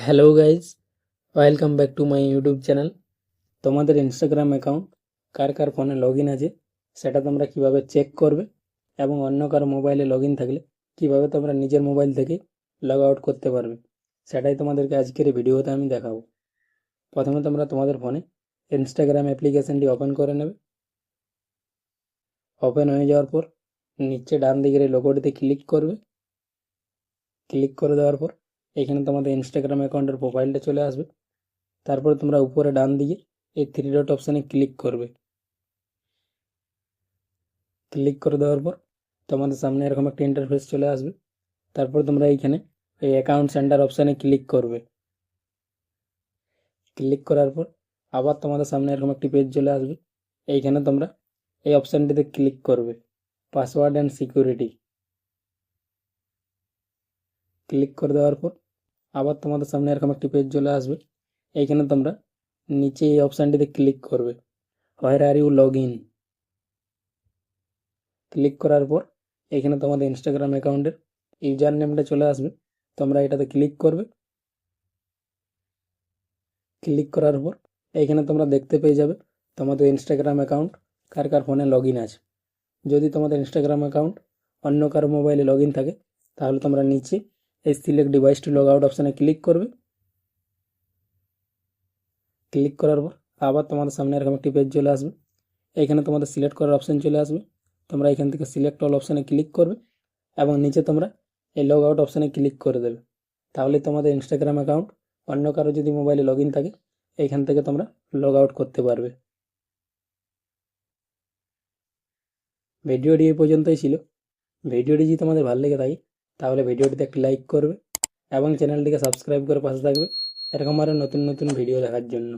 Hello guys, welcome back to my YouTube channel. তোমাদের Instagram account কার কার ফোনে log in আছে সেটা তোমরা কিভাবে চেক করবে এবং অন্য কারো মোবাইলে লগ ইন থাকলে কিভাবে তোমরা নিজের মোবাইল থেকে লগ আউট করতে পারবে সেটাই তোমাদেরকে আজকের এই ভিডিওতে আমি দেখাবো। প্রথমে তোমরা তোমাদের ফোনে ইনস্টাগ্রাম অ্যাপ্লিকেশনটি ওপেন করে নেবে। ওপেন হয়ে যাওয়ার পর নিচে ডান দিকের এই লোগোটিতে ক্লিক করবে। ক্লিক করে দেওয়ার পর এখানে তোমাদের ইনস্টাগ্রাম অ্যাকাউন্টের প্রোফাইলটা চলে আসবে। তারপরে তোমরা উপরে ডান দিকে এই থ্রি ডট অপশানে ক্লিক করবে। ক্লিক করে দেওয়ার পর তোমাদের সামনে এরকম একটা ইন্টারফেস চলে আসবে। তারপর তোমরা এইখানে এই অ্যাকাউন্ট সেন্টার অপশানে ক্লিক করবে। ক্লিক করার পর আবার তোমাদের সামনে এরকম একটি পেজ চলে আসবে। এইখানে তোমরা এই অপশানটিতে ক্লিক করবে, পাসওয়ার্ড অ্যান্ড সিকিউরিটি। ক্লিক করে দেওয়ার পর আবার তোমাদের সামনে এরকম একটি পেজ চলে আসবে। এইখানে তোমরা নিচে এই অপশানটিতে ক্লিক করবে, where are you log in. Click করার পর এখানে তোমাদের ইনস্টাগ্রাম অ্যাকাউন্টের ইউজার নেমটা চলে আসবে। তোমরা এটাতে ক্লিক করবে। ক্লিক করার পর এইখানে তোমরা দেখতে পেয়ে যাবে তোমাদের ইনস্টাগ্রাম অ্যাকাউন্ট কার কার ফোনে লগ ইন আছে। যদি তোমাদের ইনস্টাগ্রাম অ্যাকাউন্ট অন্য কারো মোবাইলে লগ ইন থাকে তাহলে তোমরা নিচে এই select device to log out অপশানে ক্লিক করবে। ক্লিক করার পর আবার তোমাদের সামনে এরকম একটি পেজ চলে আসবে। এইখানে তোমাদের সিলেক্ট করার অপশান চলে আসবে। তোমরা এখান থেকে সিলেক্ট অল অপশানে ক্লিক করবে এবং নিচে তোমরা এই লগ আউট অপশানে ক্লিক করে দেবে। তাহলে তোমাদের ইনস্টাগ্রাম অ্যাকাউন্ট অন্য কারো যদি মোবাইলে লগ ইন থাকে এইখান থেকে তোমরা লগ আউট করতে পারবে। ভিডিওটি এই পর্যন্তই ছিল। ভিডিওটি যদি তোমাদের ভালো লেগে থাকে তাহলে ভিডিওটিতে একটি লাইক করবে এবং চ্যানেলটিকে সাবস্ক্রাইব করে পাশে থাকবে এরকম আরও নতুন নতুন ভিডিও দেখার জন্য।